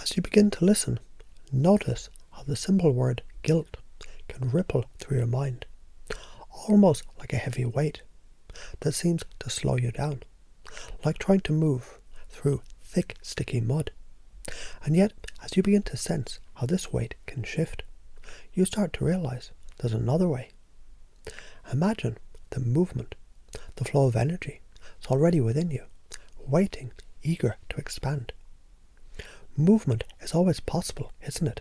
As you begin to listen, notice how the simple word guilt can ripple through your mind, almost like a heavy weight that seems to slow you down, like trying to move through thick, sticky mud. And yet, as you begin to sense how this weight can shift, you start to realize there's another way. Imagine the movement, the flow of energy is already within you, waiting, eager to expand. Movement is always possible, isn't it?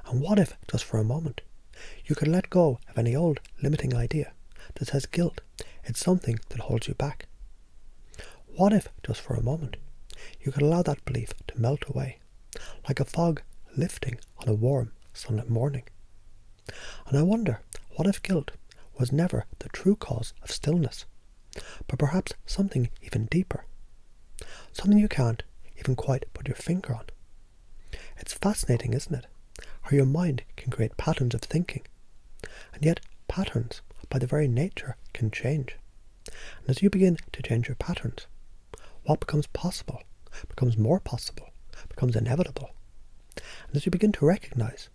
And what if, just for a moment, you could let go of any old limiting idea that says guilt is something that holds you back? What if, just for a moment, you could allow that belief to melt away, like a fog lifting on a warm, sunlit morning? And I wonder, what if guilt was never the true cause of stillness, but perhaps something even deeper, something you can't even quite put your finger on? It's fascinating, isn't it, how your mind can create patterns of thinking, and yet patterns, by their very nature, can change. And as you begin to change your patterns, what becomes possible becomes more possible, becomes inevitable. And as you begin to recognize,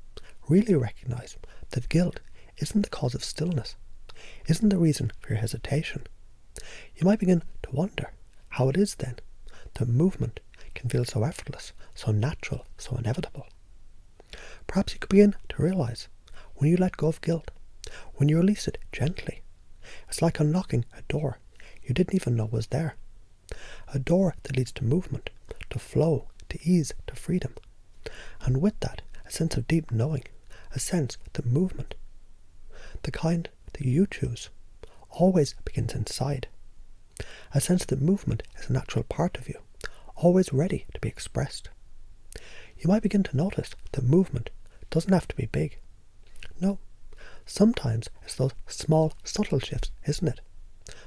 really recognize, that guilt isn't the cause of stillness, isn't the reason for your hesitation, you might begin to wonder how it is then that movement can feel so effortless, so natural, so inevitable. Perhaps you could begin to realize, when you let go of guilt, when you release it gently, it's like unlocking a door you didn't even know was there. A door that leads to movement, to flow, to ease, to freedom. And with that, a sense of deep knowing, a sense that movement, the kind that you choose, always begins inside. A sense that movement is a natural part of you, always ready to be expressed. You might begin to notice that movement doesn't have to be big. No, sometimes it's those small, subtle shifts, isn't it?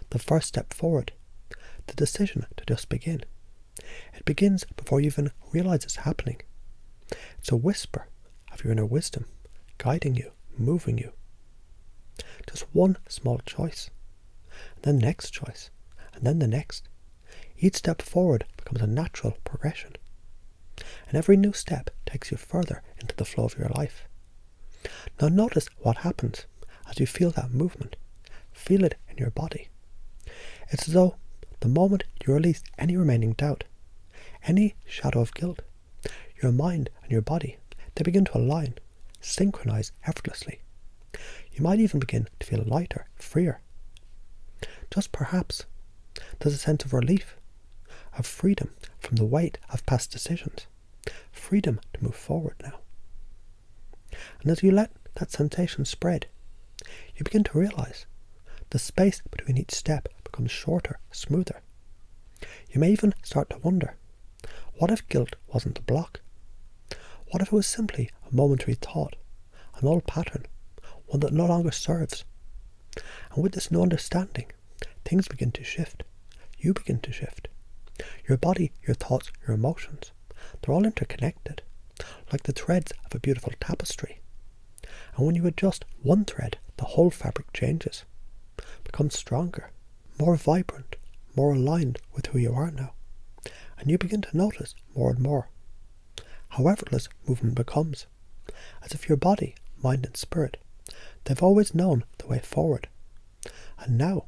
The first step forward, the decision to just begin. It begins before you even realize it's happening. It's a whisper of your inner wisdom, guiding you, moving you. Just one small choice, and then the next choice, and then the next. Each step forward becomes a natural progression, and every new step takes you further into the flow of your life. Now notice what happens as you feel that movement. Feel it in your body. It's as though the moment you release any remaining doubt, any shadow of guilt, your mind and your body, they begin to align, synchronize effortlessly. You might even begin to feel lighter, freer. Just perhaps, there's a sense of relief, of freedom from the weight of past decisions, freedom to move forward now. And as you let that sensation spread, you begin to realize the space between each step becomes shorter, smoother. You may even start to wonder, what if guilt wasn't the block? What if it was simply a momentary thought, an old pattern, one that no longer serves? And with this new understanding, things begin to shift. You begin to shift. Your body, your thoughts, your emotions, they're all interconnected, like the threads of a beautiful tapestry. And when you adjust one thread, the whole fabric changes, becomes stronger, more vibrant, more aligned with who you are now. And you begin to notice more and more how effortless movement becomes, as if your body, mind and spirit, they've always known the way forward, and now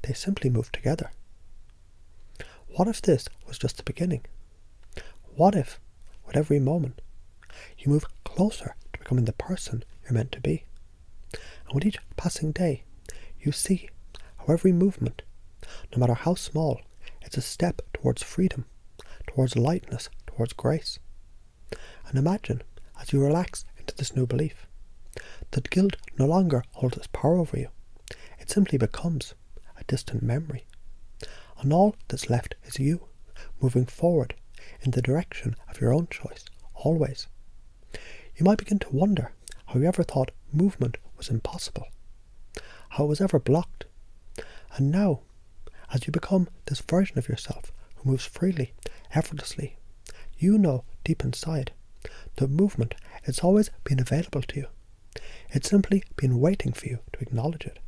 they simply move together. What if this was just the beginning? What if, with every moment, you move closer to becoming the person you're meant to be? And with each passing day, you see how every movement, no matter how small, it's a step towards freedom, towards lightness, towards grace. And imagine, as you relax into this new belief, that guilt no longer holds its power over you. It simply becomes a distant memory. And all that's left is you, moving forward in the direction of your own choice, always. You might begin to wonder how you ever thought movement was impossible, how it was ever blocked. And now, as you become this version of yourself who moves freely, effortlessly, you know deep inside that movement has always been available to you. It's simply been waiting for you to acknowledge it.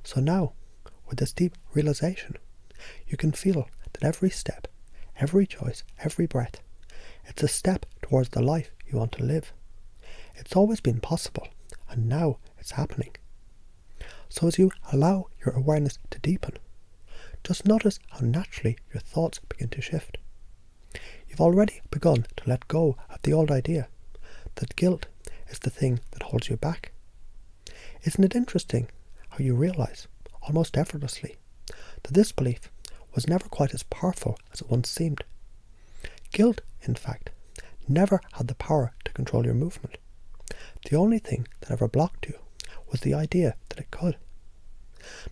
So now, with this deep realization, you can feel that every step, every choice, every breath, It's a step towards the life you want to live. It's always been possible, and now it's happening. So as you allow your awareness to deepen, just notice how naturally your thoughts begin to shift. You've already begun to let go of the old idea that guilt is the thing that holds you back. Isn't it interesting how you realize, almost effortlessly, that this belief was never quite as powerful as it once seemed? Guilt, in fact, never had the power to control your movement. The only thing that ever blocked you was the idea that it could.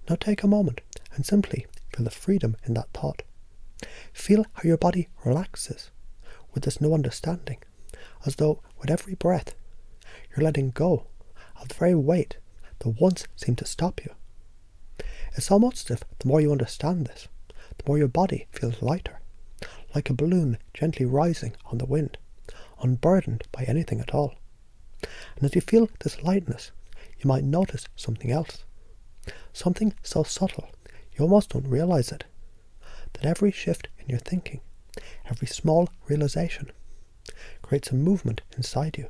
Now take a moment and simply feel the freedom in that thought. Feel how your body relaxes with this new understanding, as though with every breath you're letting go of the very weight that once seemed to stop you. It's almost as if the more you understand this, the more your body feels lighter, like a balloon gently rising on the wind, unburdened by anything at all. And as you feel this lightness, you might notice something else. Something so subtle you almost don't realize it. That every shift in your thinking, every small realization, creates a movement inside you.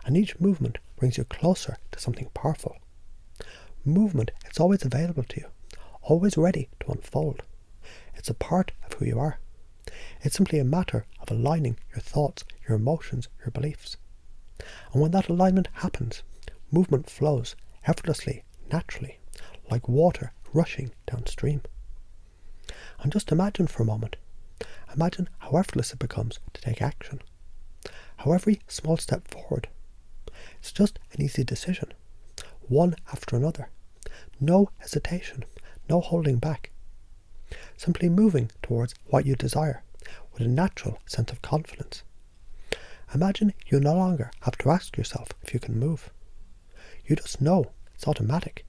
And each movement brings you closer to something powerful. Movement is always available to you, always ready to unfold. It's a part of who you are. It's simply a matter of aligning your thoughts, your emotions, your beliefs. And when that alignment happens, movement flows effortlessly, naturally, like water rushing downstream. And just imagine for a moment, imagine how effortless it becomes to take action. How every small step forward, it's just an easy decision, one after another. No hesitation, no holding back. Simply moving towards what you desire with a natural sense of confidence. Imagine you no longer have to ask yourself if you can move. You just know, it's automatic.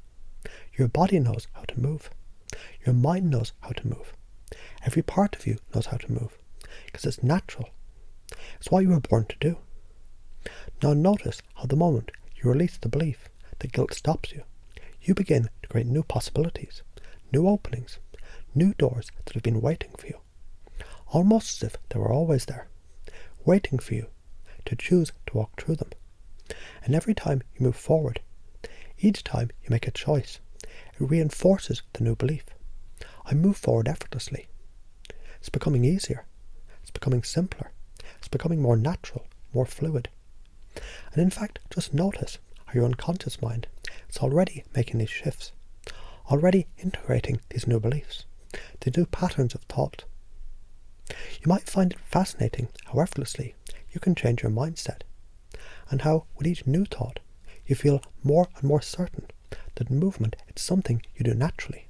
Your body knows how to move. Your mind knows how to move. Every part of you knows how to move, because it's natural. It's what you were born to do. Now notice how the moment you release the belief that guilt stops you, you begin to create new possibilities, new openings, new doors that have been waiting for you. Almost as if they were always there, waiting for you to choose to walk through them. And every time you move forward, each time you make a choice, it reinforces the new belief. I move forward effortlessly. It's becoming easier. It's becoming simpler. It's becoming more natural, more fluid. And in fact, just notice how your unconscious mind is already making these shifts, already integrating these new beliefs, the new patterns of thought. You might find it fascinating how effortlessly you can change your mindset, and how with each new thought you feel more and more certain that movement is something you do naturally.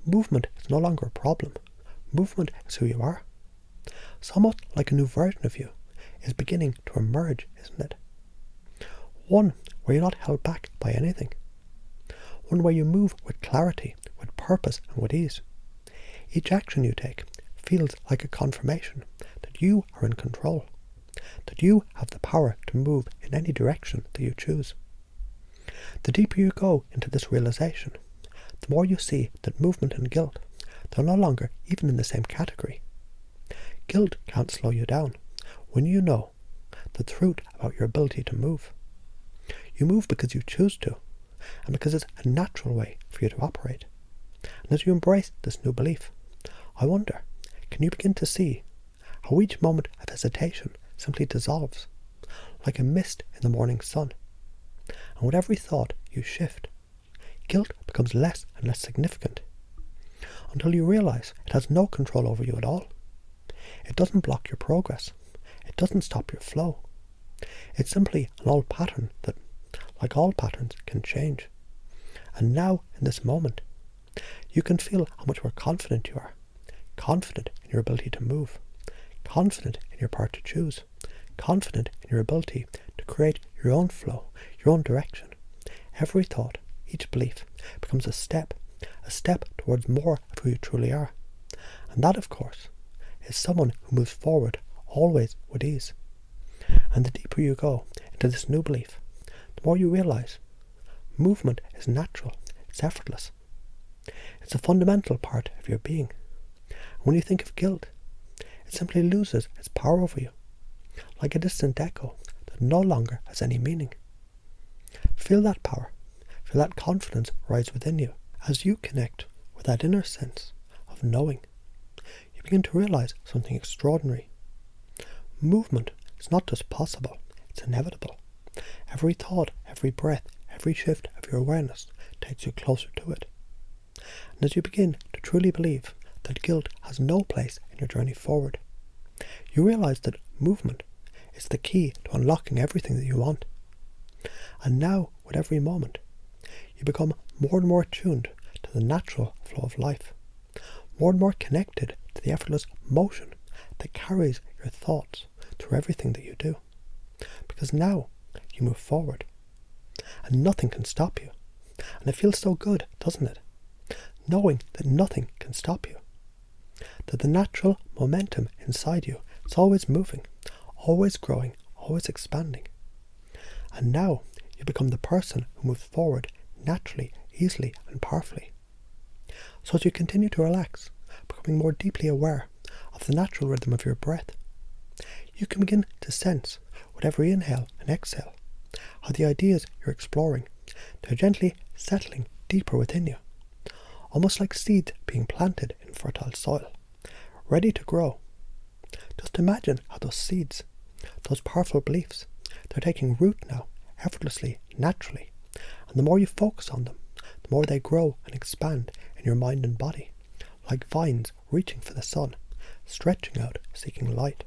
Movement is no longer a problem. Movement is who you are. It's almost like a new version of you is beginning to emerge, isn't it? One where you're not held back by anything. One where you move with clarity, with purpose and with ease. Each action you take feels like a confirmation that you are in control, that you have the power to move in any direction that you choose. The deeper you go into this realization, the more you see that movement and guilt, they're no longer even in the same category. Guilt can't slow you down when you know the truth about your ability to move. You move because you choose to, and because it's a natural way for you to operate. And as you embrace this new belief, I wonder, can you begin to see how each moment of hesitation simply dissolves, like a mist in the morning sun? And with every thought you shift, guilt becomes less and less significant, until you realize it has no control over you at all. It doesn't block your progress. It doesn't stop your flow. It's simply an old pattern that, like all patterns, can change. And now, in this moment, you can feel how much more confident you are. Confident in your ability to move. Confident in your power to choose. Confident in your ability to create your own flow, your own direction. Every thought, each belief, becomes a step towards more of who you truly are. And that, of course, is someone who moves forward always with ease. And the deeper you go into this new belief, the more you realize movement is natural, it's effortless. It's a fundamental part of your being. And when you think of guilt, it simply loses its power over you. like a distant echo that no longer has any meaning. Feel that power, feel that confidence rise within you as you connect with that inner sense of knowing. You begin to realize something extraordinary. Movement is not just possible, it's inevitable. Every thought, every breath, every shift of your awareness takes you closer to it. And as you begin to truly believe that guilt has no place in your journey forward, you realize that movement is the key to unlocking everything that you want. And now, with every moment, you become more and more attuned to the natural flow of life, more and more connected to the effortless motion that carries your thoughts through everything that you do. Because now you move forward, and nothing can stop you. And it feels so good, doesn't it? Knowing that nothing can stop you. That the natural momentum inside you is always moving, always growing, always expanding. And now you become the person who moves forward naturally, easily, and powerfully. So as you continue to relax, becoming more deeply aware of the natural rhythm of your breath, you can begin to sense with every inhale and exhale how the ideas you're exploring, they're gently settling deeper within you, almost like seeds being planted in fertile soil, ready to grow. Just imagine how those seeds, those powerful beliefs, they're taking root now, effortlessly, naturally, and the more you focus on them, the more they grow and expand in your mind and body, like vines reaching for the sun, stretching out, seeking light.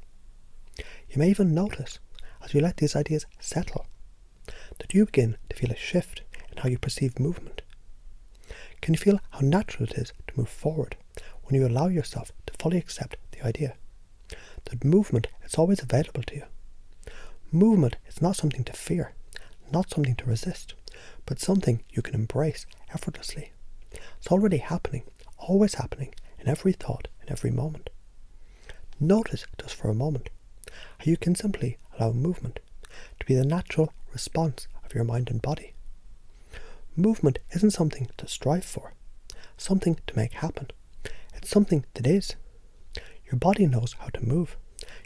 You may even notice, as you let these ideas settle, that you begin to feel a shift in how you perceive movement. Can you feel how natural it is to move forward when you allow yourself to fully accept the idea that movement is always available to you? Movement is not something to fear, not something to resist, but something you can embrace effortlessly. It's already happening, always happening, in every thought, in every moment. Notice just for a moment how you can simply allow movement to be the natural response of your mind and body. Movement isn't something to strive for, something to make happen. It's something that is. Your body knows how to move.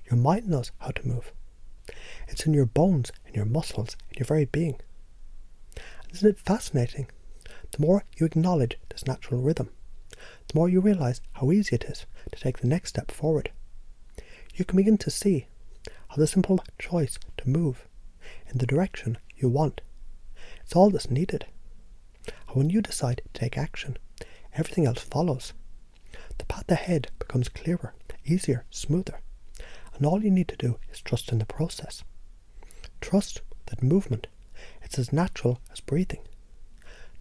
Your mind knows how to move. It's in your bones, in your muscles, in your very being. And isn't it fascinating? The more you acknowledge this natural rhythm, the more you realize how easy it is to take the next step forward. You can begin to see how the simple choice to move in the direction you want, it's all that's needed. How when you decide to take action, everything else follows. The path ahead becomes clearer, easier, smoother, and all you need to do is trust in the process. Trust that movement, it's as natural as breathing.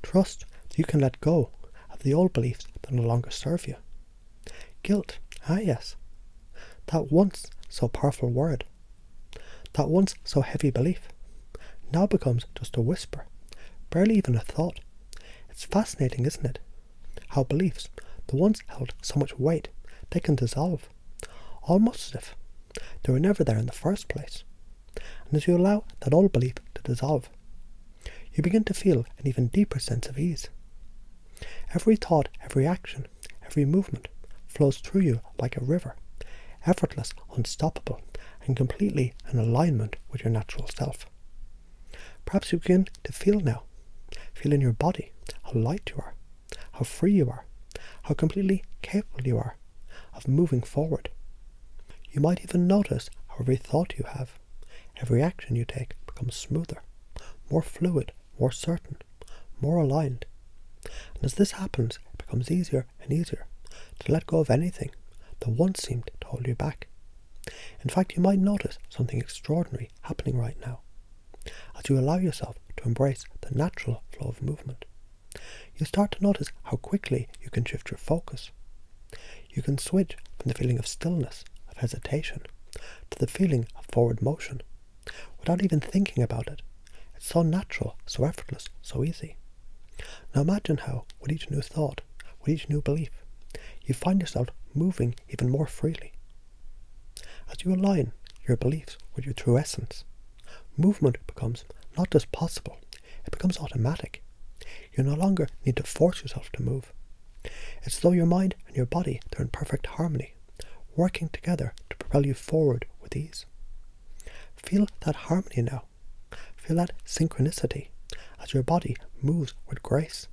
Trust that you can let go of the old beliefs that no longer serve you. Guilt, yes, that once so powerful word, that once so heavy belief, now becomes just a whisper, barely even a thought. It's fascinating, isn't it? How beliefs, the once held so much weight, they can dissolve, almost as if they were never there in the first place. And as you allow that old belief to dissolve, you begin to feel an even deeper sense of ease. Every thought, every action, every movement flows through you like a river, effortless, unstoppable, and completely in alignment with your natural self. Perhaps you begin to feel now, feel in your body how light you are, how free you are, how completely capable you are of moving forward. You might even notice how every thought you have, every action you take becomes smoother, more fluid, more certain, more aligned. And as this happens, it becomes easier and easier to let go of anything that once seemed to hold you back. In fact, you might notice something extraordinary happening right now as you allow yourself to embrace the natural flow of movement. You start to notice how quickly you can shift your focus. You can switch from the feeling of stillness, of hesitation, to the feeling of forward motion without even thinking about it. It's so natural, so effortless, so easy. Now imagine how, with each new thought, with each new belief, you find yourself moving even more freely. As you align your beliefs with your true essence, movement becomes not just possible, it becomes automatic. You no longer need to force yourself to move. It's as though your mind and your body, they're in perfect harmony, working together to propel you forward with ease. Feel that harmony now. Feel that synchronicity as your body moves with grace,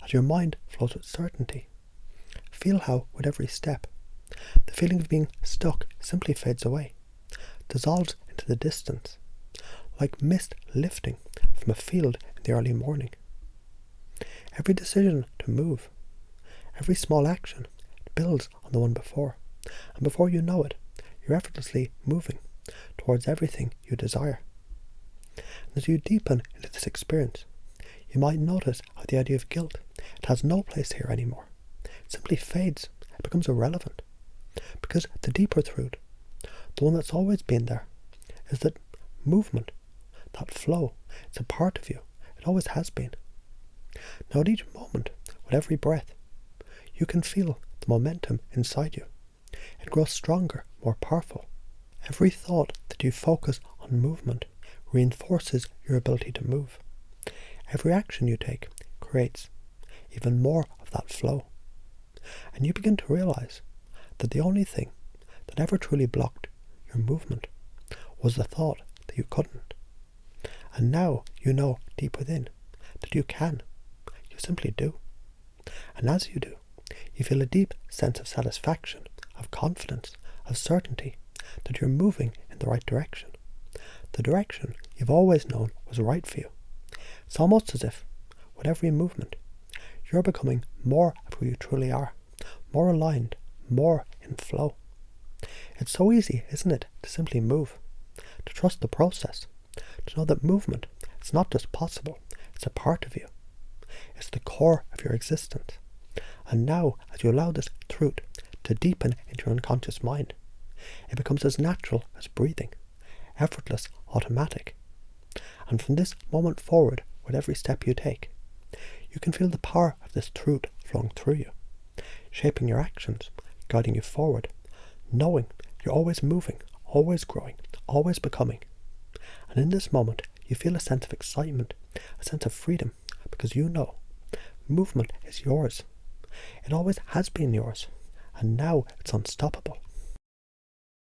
as your mind flows with certainty. Feel how, with every step, the feeling of being stuck simply fades away, dissolves into the distance, like mist lifting from a field in the early morning. Every decision to move, every small action, builds on the one before, and before you know it, you're effortlessly moving towards everything you desire. And as you deepen into this experience, you might notice how the idea of guilt, it has no place here anymore. It simply fades, it becomes irrelevant. Because the deeper truth, the one that's always been there, is that movement, that flow, it's a part of you. It always has been. Now at each moment, with every breath, you can feel the momentum inside you. It grows stronger, more powerful. Every thought that you focus on movement reinforces your ability to move. Every action you take creates even more of that flow. And you begin to realize that the only thing that ever truly blocked your movement was the thought that you couldn't. And now you know deep within that you can. You simply do. And as you do, you feel a deep sense of satisfaction, of confidence, of certainty that you're moving in the right direction. The direction you've always known was right for you. It's almost as if, with every movement, you're becoming more of who you truly are, more aligned, more in flow. It's so easy, isn't it, to simply move, to trust the process, to know that movement, it's not just possible, it's a part of you. It's the core of your existence. And now, as you allow this truth to deepen into your unconscious mind, it becomes as natural as breathing, effortless, automatic. And from this moment forward, with every step you take, you can feel the power of this truth flowing through you, shaping your actions, guiding you forward, knowing you're always moving, always growing, always becoming. And in this moment, you feel a sense of excitement, a sense of freedom, because you know movement is yours. It always has been yours, and now it's unstoppable.